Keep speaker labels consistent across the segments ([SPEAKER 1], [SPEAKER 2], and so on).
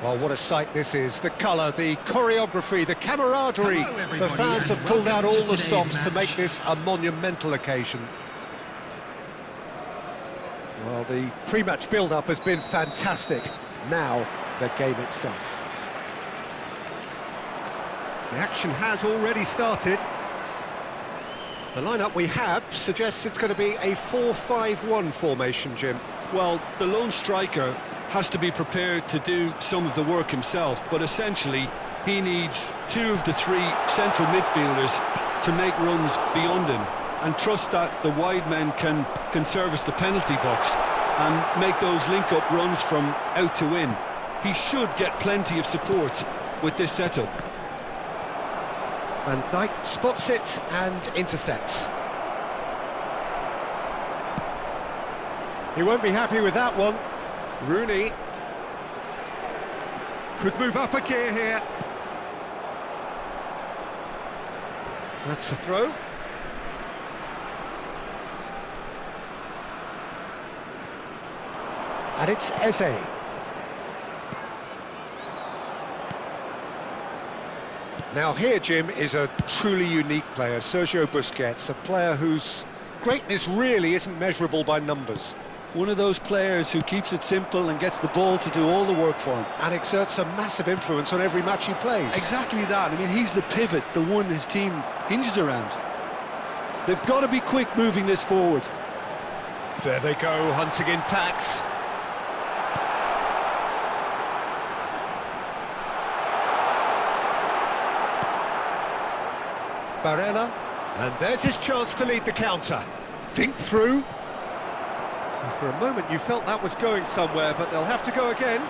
[SPEAKER 1] Well, what a sight this is. The colour, the choreography, the camaraderie. The fans have pulled out all the stops to make this a monumental occasion. Well, the pre-match build-up has been fantastic. Now, the game itself. The action has already started. The lineup we have suggests it's going to be a 4-5-1 formation, Jim.
[SPEAKER 2] Well, the lone striker has to be prepared to do some of the work himself, but essentially he needs two of the three central midfielders to make runs beyond him and trust that the wide men can service the penalty box and make those link-up runs from out to in. He should get plenty of support with this setup.
[SPEAKER 1] Van Dijk spots it and intercepts. He won't be happy with that one. Rooney could move up a gear here. That's the throw. And it's Eze. Now here, Jim, is a truly unique player, Sergio Busquets, a player whose greatness really isn't measurable by numbers.
[SPEAKER 2] One of those players who keeps it simple and gets the ball to do all the work for him.
[SPEAKER 1] And exerts a massive influence on every match he plays.
[SPEAKER 2] Exactly that. I mean, he's the pivot, the one his team hinges around. They've got to be quick moving this forward.
[SPEAKER 1] There they go, hunting in tacks. Barella, and there's his chance to lead the counter. Dink through. And for a moment you felt that was going somewhere, but they'll have to go again.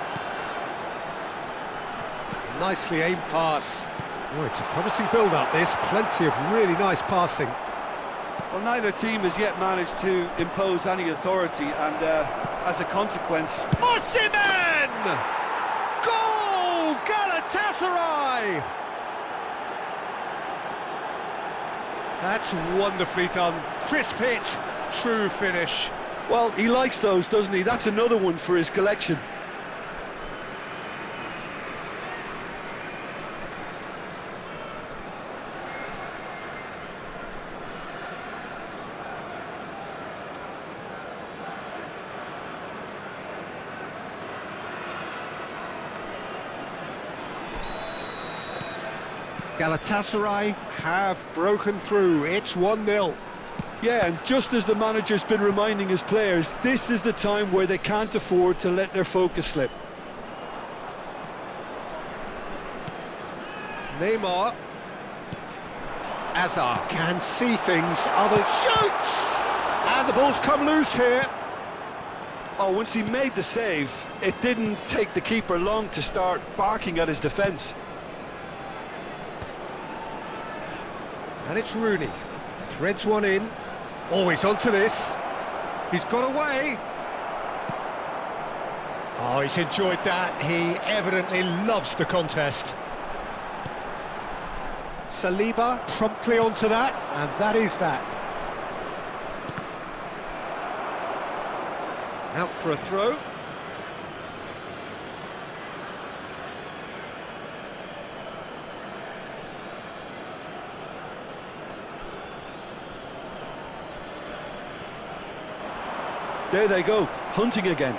[SPEAKER 1] Nicely aimed pass. Oh, it's a promising build-up, this. Plenty of really nice passing.
[SPEAKER 2] Well, neither team has yet managed to impose any authority, and as a consequence...
[SPEAKER 1] Osimhen! Goal! Galatasaray! That's wonderfully done. Crisp hit, true finish.
[SPEAKER 2] Well, he likes those, doesn't he? That's another one for his collection.
[SPEAKER 1] Galatasaray have broken through. It's 1-0.
[SPEAKER 2] Yeah, and just as the manager's been reminding his players, this is the time where they can't afford to let their focus slip.
[SPEAKER 1] Neymar. Hazard can see things, others shoots! And the ball's come loose here.
[SPEAKER 2] Oh, once he made the save, it didn't take the keeper long to start barking at his defence.
[SPEAKER 1] And it's Rooney. Threads one in. Oh, he's onto this. He's got away. Oh, he's enjoyed that. He evidently loves the contest. Saliba promptly onto that, and that is that. Out for a throw.
[SPEAKER 2] There they go, hunting again.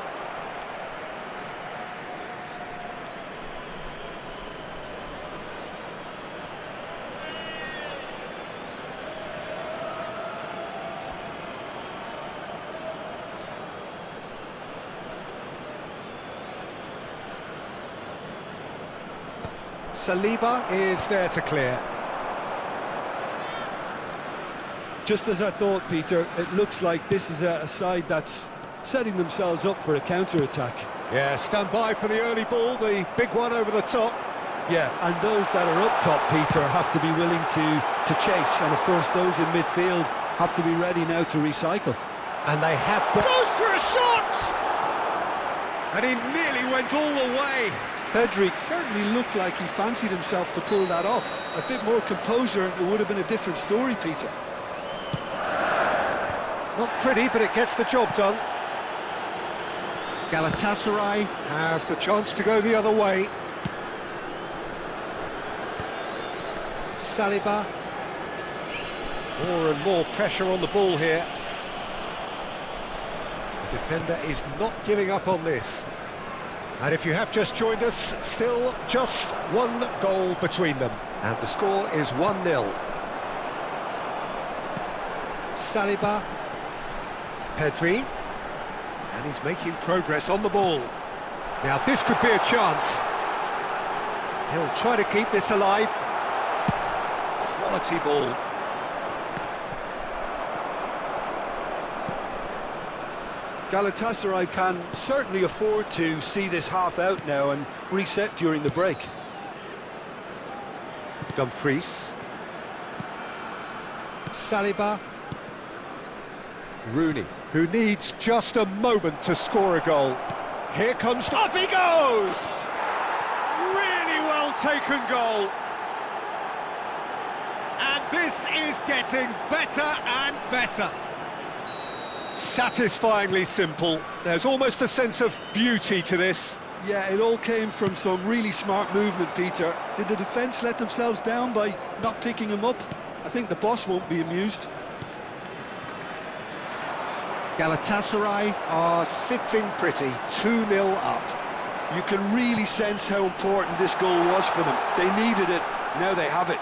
[SPEAKER 1] Saliba is there to clear.
[SPEAKER 2] Just as I thought, Peter, it looks like this is a side that's setting themselves up for a counter-attack.
[SPEAKER 1] Yeah, stand by for the early ball, the big one over the top.
[SPEAKER 2] Yeah, and those that are up top, Peter, have to be willing to chase, and of course those in midfield have to be ready now to recycle.
[SPEAKER 1] And they have... Goes for a shot! And he nearly went all the way.
[SPEAKER 2] Pedri certainly looked like he fancied himself to pull that off. A bit more composure and it would have been a different story, Peter.
[SPEAKER 1] Not pretty, but it gets the job done. Galatasaray have the chance to go the other way. Saliba. More and more pressure on the ball here. The defender is not giving up on this. And if you have just joined us, still just one goal between them. And the score is 1-0. Saliba. Pedri. And he's making progress on the ball. Now this could be a chance. He'll try to keep this alive. Quality ball.
[SPEAKER 2] Galatasaray can certainly afford to see this half out now and reset during the break.
[SPEAKER 1] Dumfries. Saliba. Rooney, who needs just a moment to score a goal. Here comes... Up he goes! Really well taken goal. And this is getting better and better. Satisfyingly simple. There's almost a sense of beauty to this.
[SPEAKER 2] Yeah, it all came from some really smart movement, Peter. Did the defence let themselves down by not picking him up? I think the boss won't be amused.
[SPEAKER 1] Galatasaray are sitting pretty, 2-0 up.
[SPEAKER 2] You can really sense how important this goal was for them. They needed it, now they have it.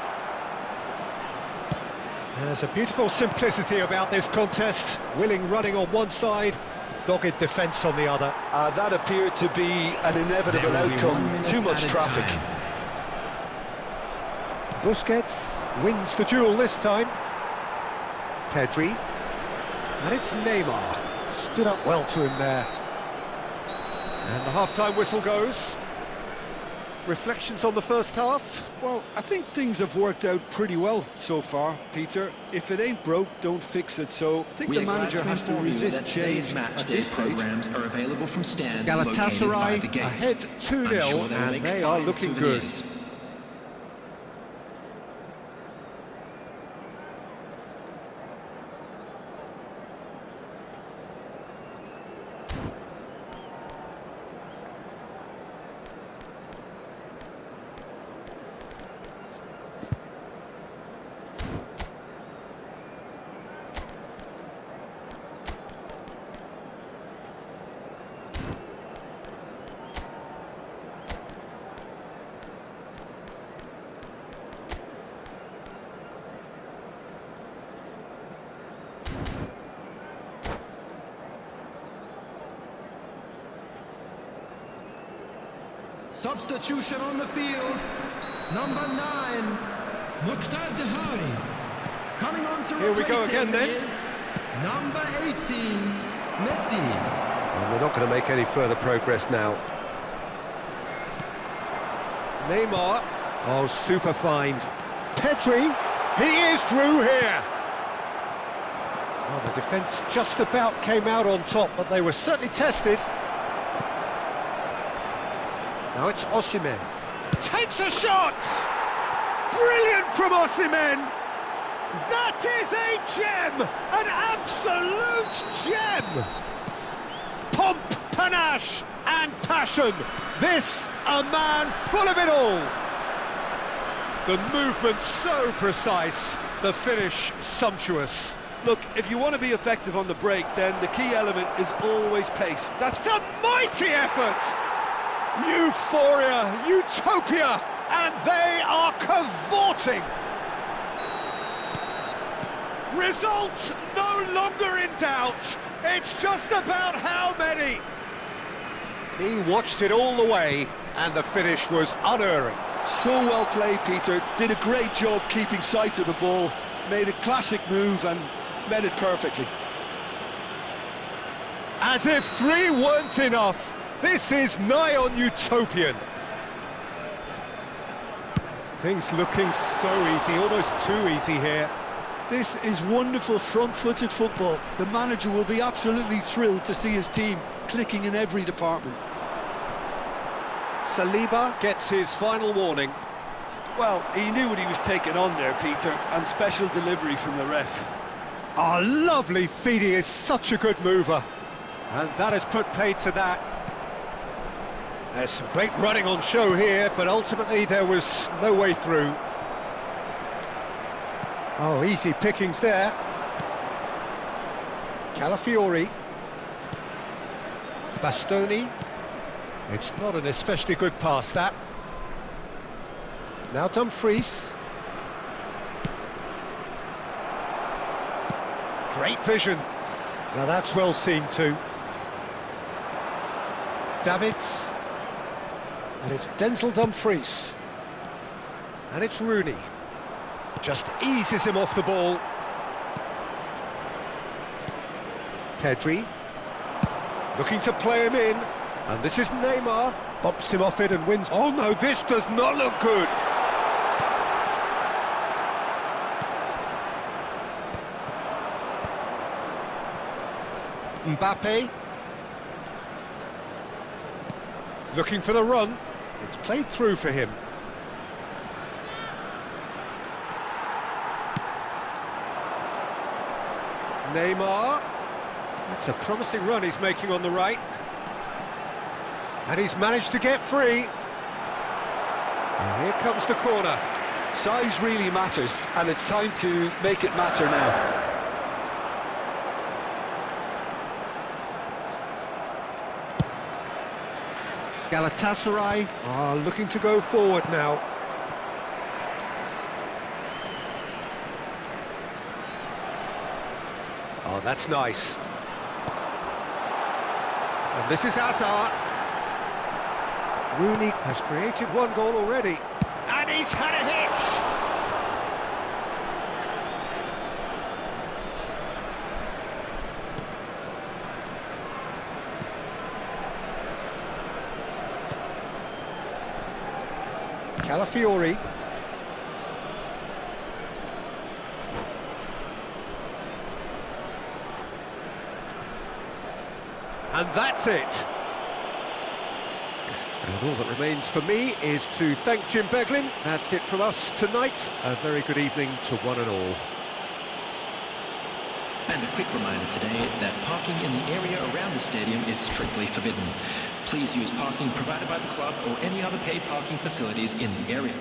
[SPEAKER 1] There's a beautiful simplicity about this contest. Willing running on one side, dogged defence on the other.
[SPEAKER 2] That appeared to be an inevitable outcome. Too much traffic.
[SPEAKER 1] Busquets wins the duel this time. Pedri. And it's Neymar. Stood up well to him there. And the half-time whistle goes. Reflections on the first half?
[SPEAKER 2] Well, I think things have worked out pretty well so far, Peter. If it ain't broke, don't fix it. So I think the manager has to resist change at this stage.
[SPEAKER 1] Galatasaray ahead 2-0 and they are looking good.
[SPEAKER 3] Substitution on the field, number 9, Muqtada Dahari. Coming on to
[SPEAKER 1] Here we go
[SPEAKER 3] replace
[SPEAKER 1] again
[SPEAKER 3] him
[SPEAKER 1] then.
[SPEAKER 3] is number 18, Messi.
[SPEAKER 1] And they're not going to make any further progress now. Neymar. Oh, super find. Pedri. He is through here. Well, the defence just about came out on top, but they were certainly tested. Now it's Osimhen. Takes a shot! Brilliant from Osimhen! That is a gem! An absolute gem! Pomp, panache and passion. This, a man full of it all. The movement so precise, the finish sumptuous.
[SPEAKER 2] Look, if you want to be effective on the break, then the key element is always pace.
[SPEAKER 1] That's a mighty effort! Euphoria, utopia, and they are cavorting. Results no longer in doubt. It's just about how many. He watched it all the way, and the finish was unerring.
[SPEAKER 2] So well played, Peter. Did a great job keeping sight of the ball. Made a classic move and met it perfectly.
[SPEAKER 1] As if 3 weren't enough. This is nigh on utopian. Things looking so easy, almost too easy here.
[SPEAKER 2] This is wonderful front-footed football. The manager will be absolutely thrilled to see his team clicking in every department.
[SPEAKER 1] Saliba gets his final warning.
[SPEAKER 2] Well, he knew what he was taking on there, Peter, and special delivery from the ref.
[SPEAKER 1] Oh, lovely feeding is such a good mover. And that has put paid to that. There's some great running on show here, but ultimately there was no way through. Oh, easy pickings there. Calafiori. Bastoni. It's not an especially good pass, that. Now Dumfries. Great vision. Now that's well seen too. Davids. And it's Denzel Dumfries. And it's Rooney. Just eases him off the ball. Pedri. Looking to play him in. And this is Neymar. Bumps him off it and wins. Oh no, this does not look good. Mbappe. Looking for the run. It's played through for him. Neymar. That's a promising run he's making on the right. And he's managed to get free. And here comes the corner.
[SPEAKER 2] Size really matters, and it's time to make it matter now.
[SPEAKER 1] Galatasaray are looking to go forward now. Oh, that's nice. And this is Hazard. Rooney has created one goal already. And he's had a hit! Calafiori. And that's it. And all that remains for me is to thank Jim Beglin. That's it from us tonight. A very good evening to one and all.
[SPEAKER 4] And a quick reminder today that parking in the area around the stadium is strictly forbidden. Please use parking provided by the club or any other paid parking facilities in the area.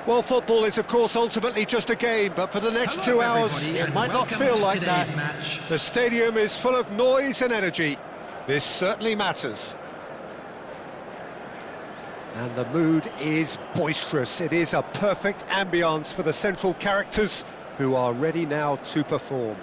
[SPEAKER 1] Well, football is, of course, ultimately just a game, but for the next
[SPEAKER 3] Hello,
[SPEAKER 1] 2 hours,
[SPEAKER 3] everybody,
[SPEAKER 1] it
[SPEAKER 3] and
[SPEAKER 1] might not
[SPEAKER 3] welcome
[SPEAKER 1] feel
[SPEAKER 3] to
[SPEAKER 1] like
[SPEAKER 3] today's
[SPEAKER 1] that.
[SPEAKER 3] match.
[SPEAKER 1] The stadium is full of noise and energy. This certainly matters. And the mood is boisterous. It is a perfect ambience for the central characters who are ready now to perform.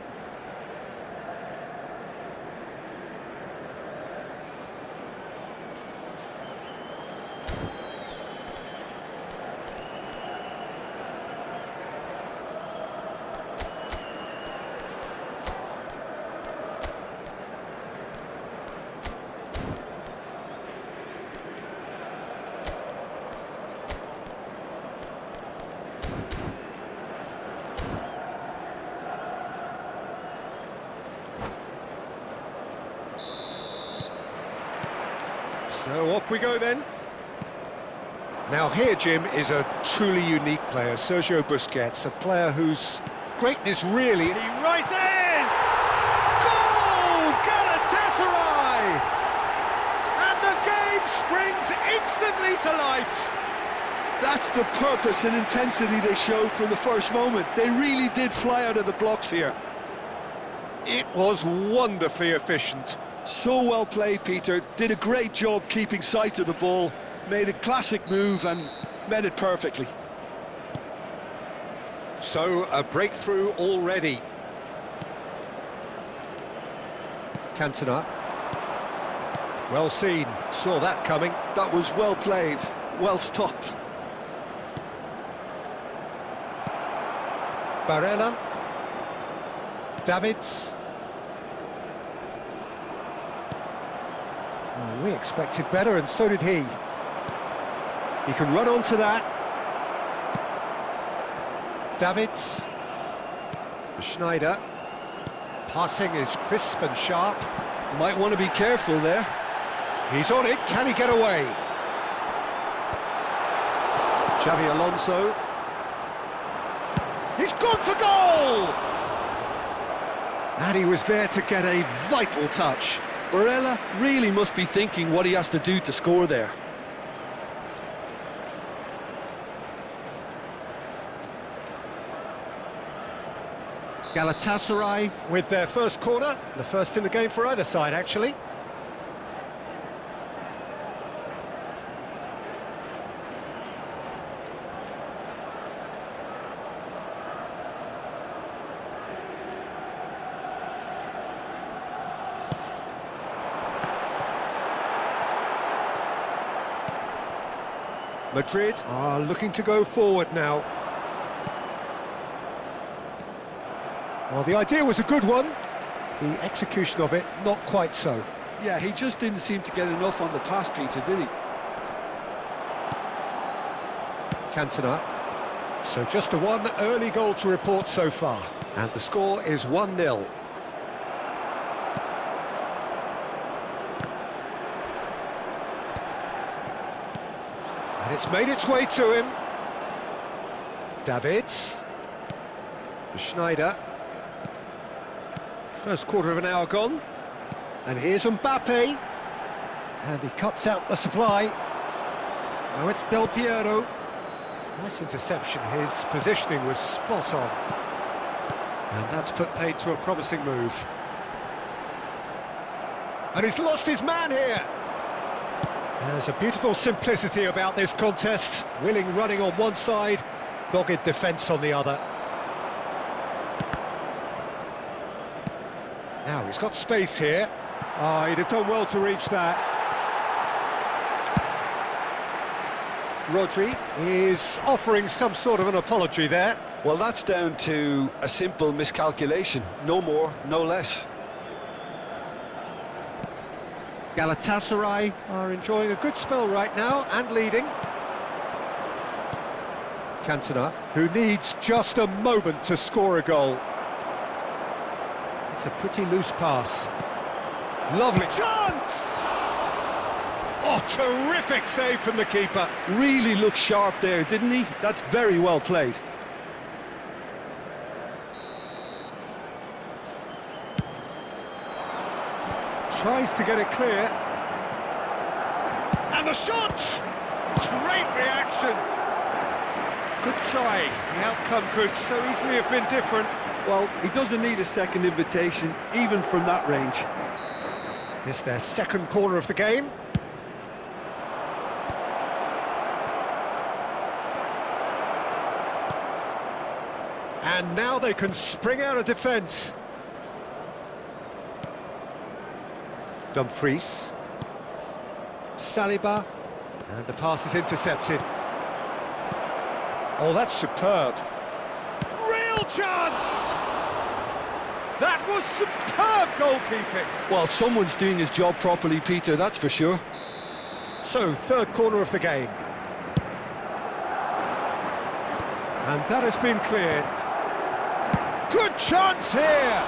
[SPEAKER 1] So off we go then. Now here, Jim, is a truly unique player, Sergio Busquets, a player whose greatness really... He rises! Goal! Galatasaray! And the game springs instantly to life.
[SPEAKER 2] That's the purpose and intensity they showed from the first moment. They really did fly out of the blocks here.
[SPEAKER 1] It was wonderfully efficient.
[SPEAKER 2] So well played, Peter. Did a great job keeping sight of the ball. Made a classic move and met it perfectly.
[SPEAKER 1] So, a breakthrough already. Cantona. Well seen, saw that coming.
[SPEAKER 2] That was well played, well stopped.
[SPEAKER 1] Barella. Davids. Oh, we expected better, and so did he. He can run onto that. Davids. Schneider. Passing is crisp and sharp.
[SPEAKER 2] Might want to be careful there.
[SPEAKER 1] He's on it, can he get away? Xavi Alonso. He's gone for goal! And he was there to get a vital touch.
[SPEAKER 2] Barella really must be thinking what he has to do to score there.
[SPEAKER 1] Galatasaray with their first corner, the first in the game for either side, actually. Madrid are looking to go forward now. Well, the idea was a good one. The execution of it, not quite so.
[SPEAKER 2] Yeah, he just didn't seem to get enough on the pass, Peter, did he?
[SPEAKER 1] Cantona. So just a one early goal to report so far. And the score is 1-0. And it's made its way to him. Davids. Schneider. First quarter of an hour gone. And here's Mbappe. And he cuts out the supply. Now it's Del Piero. Nice interception. His positioning was spot on. And that's put paid to a promising move. And he's lost his man here. There's a beautiful simplicity about this contest. Willing running on one side, dogged defence on the other. Now he's got space here. Oh, he'd have done well to reach that. Rodri is offering some sort of an apology there.
[SPEAKER 2] Well, that's down to a simple miscalculation. No more, no less.
[SPEAKER 1] Galatasaray are enjoying a good spell right now and leading. Cantona, who needs just a moment to score a goal. It's a pretty loose pass. Lovely chance! Oh, terrific save from the keeper.
[SPEAKER 2] Really looked sharp there, didn't he? That's very well played.
[SPEAKER 1] Tries to get it clear. And the shot! Great reaction. Good try. The outcome could so easily have been different.
[SPEAKER 2] Well, he doesn't need a second invitation, even from that range.
[SPEAKER 1] It's their second corner of the game. And now they can spring out of defence. Dumfries. Saliba. And the pass is intercepted. Oh, that's superb. Real chance! That was superb goalkeeping.
[SPEAKER 2] Well, someone's doing his job properly, Peter, that's for sure.
[SPEAKER 1] So, third corner of the game. And that has been cleared. Good chance here!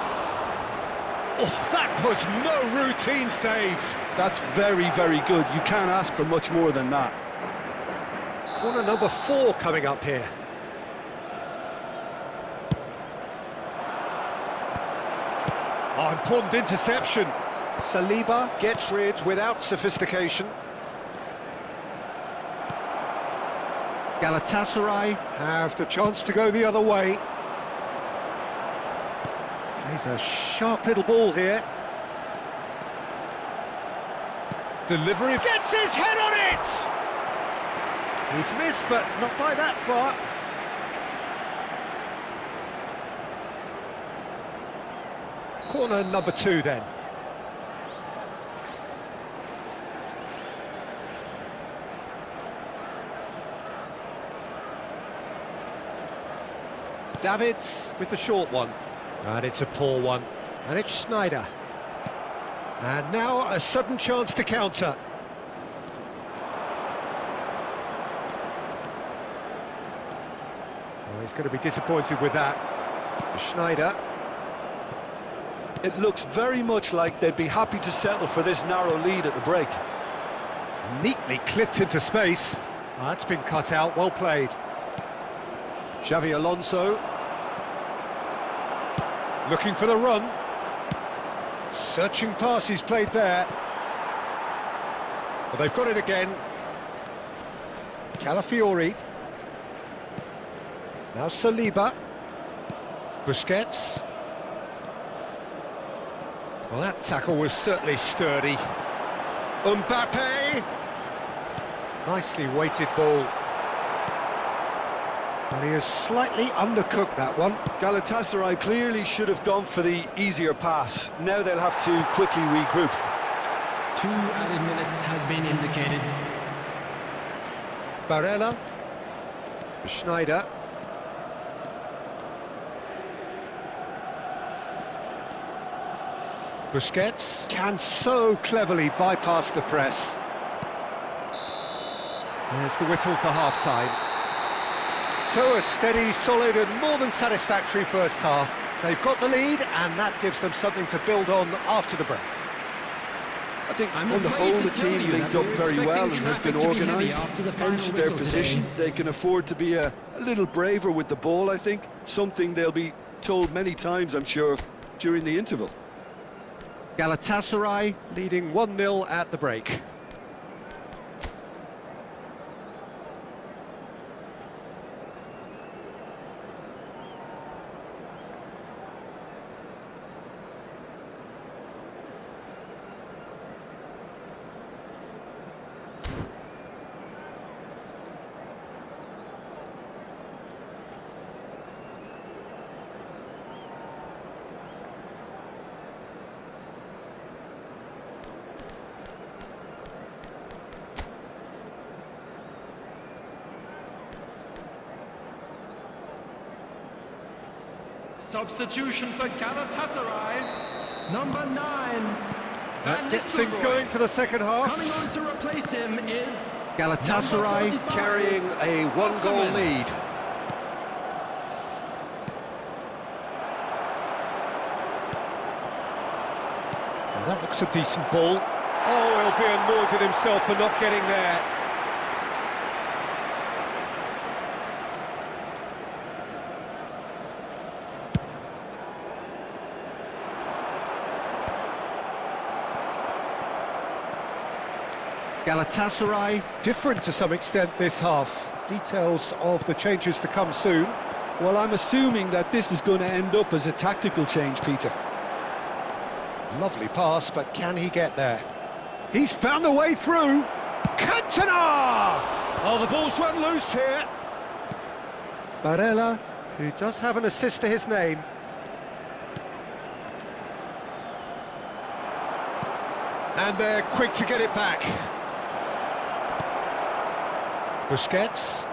[SPEAKER 1] Oh, that was no routine save.
[SPEAKER 2] That's very, very good. You can't ask for much more than that.
[SPEAKER 1] Corner number 4 coming up here. Oh, important interception. Saliba gets rid without sophistication. Galatasaray have the chance to go the other way. Plays a sharp little ball here. Delivery gets his head on it! He's missed, but not by that far. Corner number 2 then. Davids with the short one. And it's a poor one. And it's Schneider. And now a sudden chance to counter. Oh, he's going to be disappointed with that. Schneider.
[SPEAKER 2] It looks very much like they'd be happy to settle for this narrow lead at the break.
[SPEAKER 1] Neatly clipped into space. Oh, that's been cut out, well played. Xavi Alonso. Looking for the run. Searching pass he's played there. Well, they've got it again. Calafiori. Now Saliba. Busquets. Well, that tackle was certainly sturdy. Mbappe! Nicely weighted ball. And he has slightly undercooked that one.
[SPEAKER 2] Galatasaray clearly should have gone for the easier pass. Now they'll have to quickly regroup.
[SPEAKER 4] 2 added minutes has been indicated.
[SPEAKER 1] Barella. Schneider. Busquets can so cleverly bypass the press. There's the whistle for half-time. So a steady, solid and more than satisfactory first half. They've got the lead and that gives them something to build on after the break.
[SPEAKER 2] I think on the whole the team linked up very well and has been organised, hence their position. They can afford to be a little braver with the ball, I think. Something they'll be told many times, I'm sure, during the interval.
[SPEAKER 1] Galatasaray leading 1-0 at the break.
[SPEAKER 3] Substitution for Galatasaray, number 9.
[SPEAKER 1] That gets things going for the second half.
[SPEAKER 3] Coming on to replace him is
[SPEAKER 1] Galatasaray
[SPEAKER 3] number 45,
[SPEAKER 1] carrying a 1-goal lead. Now that looks a decent ball. Oh, he'll be annoyed at himself for not getting there. Galatasaray, different to some extent this half. Details of the changes to come soon.
[SPEAKER 2] Well, I'm assuming that this is going to end up as a tactical change, Peter.
[SPEAKER 1] Lovely pass, but can he get there? He's found a way through. Cantona! Oh, the ball's run loose here. Barella, who does have an assist to his name. And they're quick to get it back. Busquets.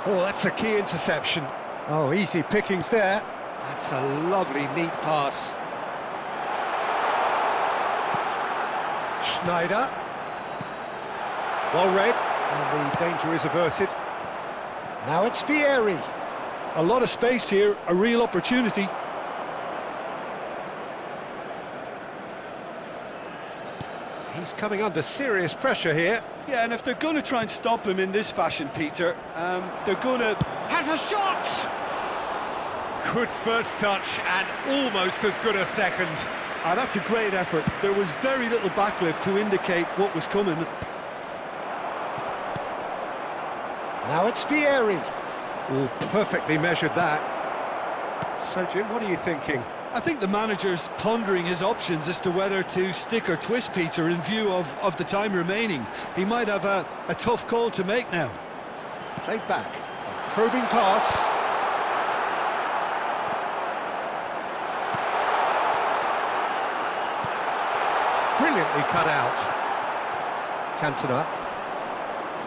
[SPEAKER 1] Oh, that's a key interception. Oh, easy pickings there. That's a lovely, neat pass. Schneider. Well read, and the danger is averted. Now it's Vieri.
[SPEAKER 2] A lot of space here, a real opportunity.
[SPEAKER 1] He's coming under serious pressure here.
[SPEAKER 2] Yeah, and if they're going to try and stop him in this fashion, Peter, they're going to...
[SPEAKER 1] Has a shot! Good first touch and almost as good a second.
[SPEAKER 2] That's a great effort. There was very little backlift to indicate what was coming.
[SPEAKER 1] Now it's Vieri. Oh, perfectly measured that. So, Jim, what are you thinking?
[SPEAKER 2] I think the manager's pondering his options as to whether to stick or twist Peter in view of the time remaining. He might have a tough call to make now.
[SPEAKER 1] Played back. A probing pass. Brilliantly cut out. Cantona.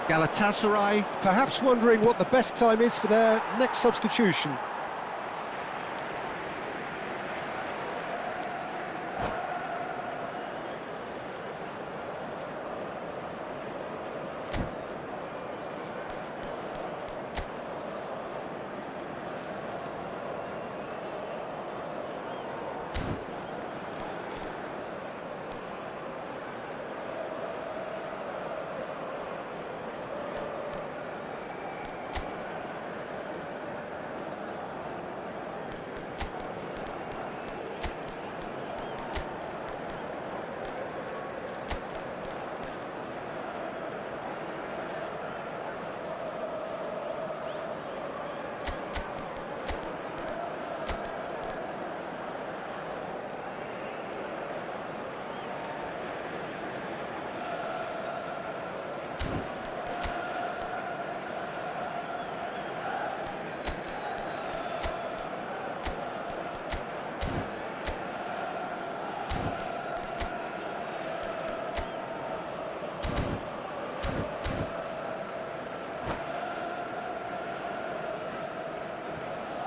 [SPEAKER 1] Galatasaray, perhaps wondering what the best time is for their next substitution.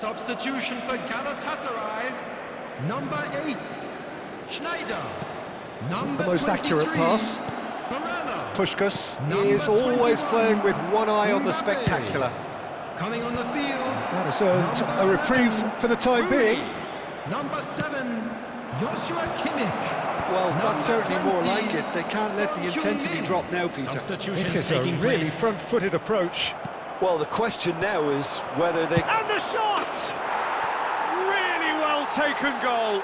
[SPEAKER 3] Substitution for Galatasaray, number 8, Schneider. Number
[SPEAKER 1] The most
[SPEAKER 3] 23,
[SPEAKER 1] accurate pass.
[SPEAKER 3] Barella.
[SPEAKER 1] Puskás
[SPEAKER 3] Number
[SPEAKER 1] is always
[SPEAKER 3] 21,
[SPEAKER 1] playing with one eye on the
[SPEAKER 3] Mbappe.
[SPEAKER 1] spectacular.
[SPEAKER 3] Coming on the field.
[SPEAKER 1] That has earned
[SPEAKER 3] number
[SPEAKER 1] a reprieve
[SPEAKER 3] 11,
[SPEAKER 1] for the time
[SPEAKER 3] Rui.
[SPEAKER 1] being.
[SPEAKER 3] Number 7, Joshua Kimmich.
[SPEAKER 2] Well, that's
[SPEAKER 3] Number
[SPEAKER 2] certainly more
[SPEAKER 3] 20,
[SPEAKER 2] like it. They can't let the intensity
[SPEAKER 3] Heung-min.
[SPEAKER 2] drop now, Peter.
[SPEAKER 3] Substitution
[SPEAKER 1] This is a
[SPEAKER 3] taking
[SPEAKER 1] really
[SPEAKER 3] place.
[SPEAKER 1] front-footed approach.
[SPEAKER 2] Well, the question now is whether they...
[SPEAKER 1] And the shot! Really well taken goal.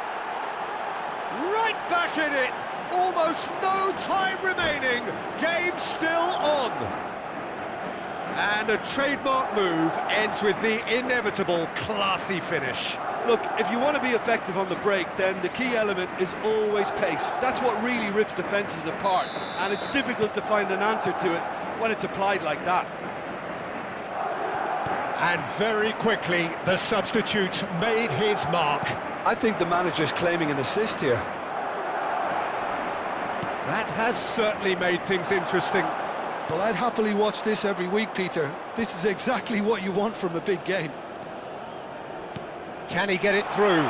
[SPEAKER 1] Right back in it. Almost no time remaining. Game still on. And a trademark move ends with the inevitable classy finish.
[SPEAKER 2] Look, if you want to be effective on the break, then the key element is always pace. That's what really rips defences apart, and it's difficult to find an answer to it when it's applied like that.
[SPEAKER 1] And very quickly, the substitute made his mark.
[SPEAKER 2] I think the manager's claiming an assist here.
[SPEAKER 1] That has certainly made things interesting.
[SPEAKER 2] Well, I'd happily watch this every week, Peter. This is exactly what you want from a big game.
[SPEAKER 1] Can he get it through?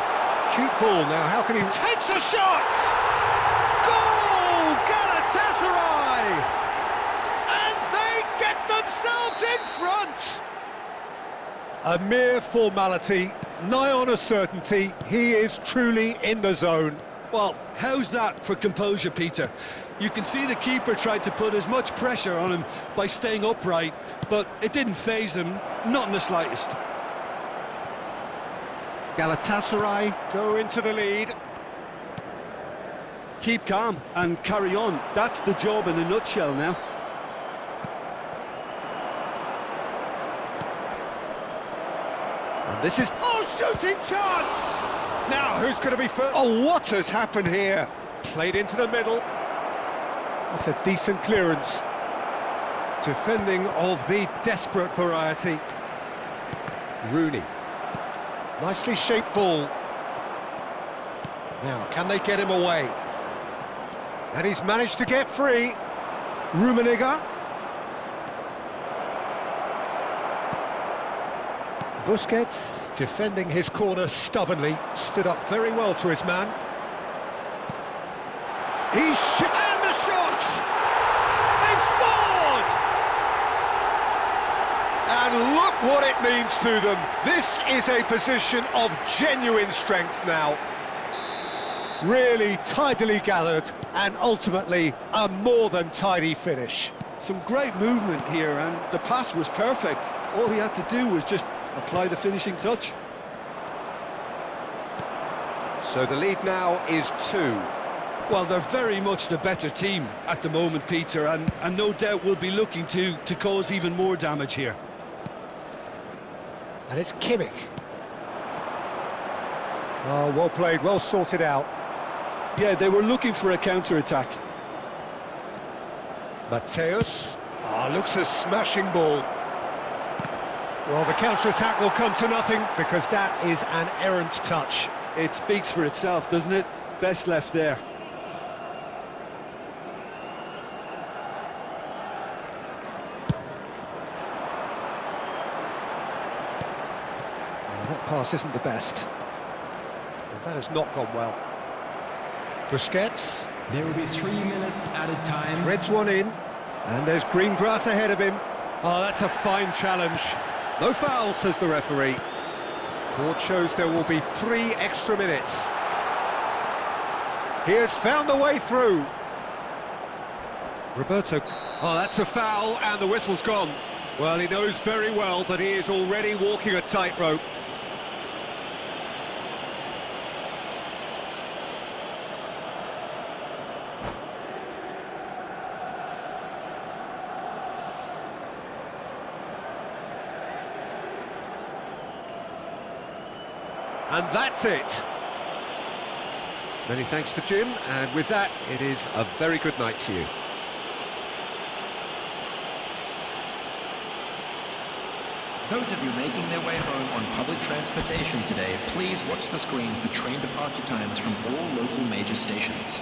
[SPEAKER 1] Cute ball now, how can he... Takes a shot! Goal! Galatasaray! And they get themselves in front! A mere formality, nigh on a certainty, he is truly in the zone.
[SPEAKER 2] Well, how's that for composure, Peter? You can see the keeper tried to put as much pressure on him by staying upright, but it didn't faze him, not in the slightest.
[SPEAKER 1] Galatasaray go into the lead.
[SPEAKER 2] Keep calm and carry on. That's the job in a nutshell now.
[SPEAKER 1] This is... Oh, shooting chance! Now, who's going to be first? Oh, what has happened here? Played into the middle. That's a decent clearance. Defending of the desperate variety. Rooney. Nicely shaped ball. Now, can they get him away? And he's managed to get free. Rummenigge. Busquets, defending his corner stubbornly, stood up very well to his man. And the shot! They've scored! And look what it means to them. This is a position of genuine strength now. Really tidily gathered, and ultimately a more than tidy finish.
[SPEAKER 2] Some great movement here, and the pass was perfect. All he had to do was just apply the finishing touch.
[SPEAKER 1] So the lead now is 2.
[SPEAKER 2] Well, they're very much the better team at the moment, Peter, and no doubt will be looking to cause even more damage here.
[SPEAKER 1] And it's Kimmich. Oh, well played, well sorted out.
[SPEAKER 2] Yeah, they were looking for a counter-attack.
[SPEAKER 1] Mateus. Ah, looks a smashing ball. Well, the counter-attack will come to nothing because that is an errant touch.
[SPEAKER 2] It speaks for itself, doesn't it? Best left there.
[SPEAKER 1] Oh, that pass isn't the best. Well, that has not gone well. Busquets.
[SPEAKER 3] There will be 3 minutes added time.
[SPEAKER 1] Threads one in. And there's green grass ahead of him. Oh, that's a fine challenge. No foul, says the referee. Board shows there will be 3 extra minutes. He has found the way through. Roberto. Oh, that's a foul, and the whistle's gone. Well, he knows very well that he is already walking a tightrope. And that's it. Many thanks to Jim, and with that, it is a very good night to you.
[SPEAKER 4] Those of you making their way home on public transportation today, please watch the screen for train departure times from all local major stations.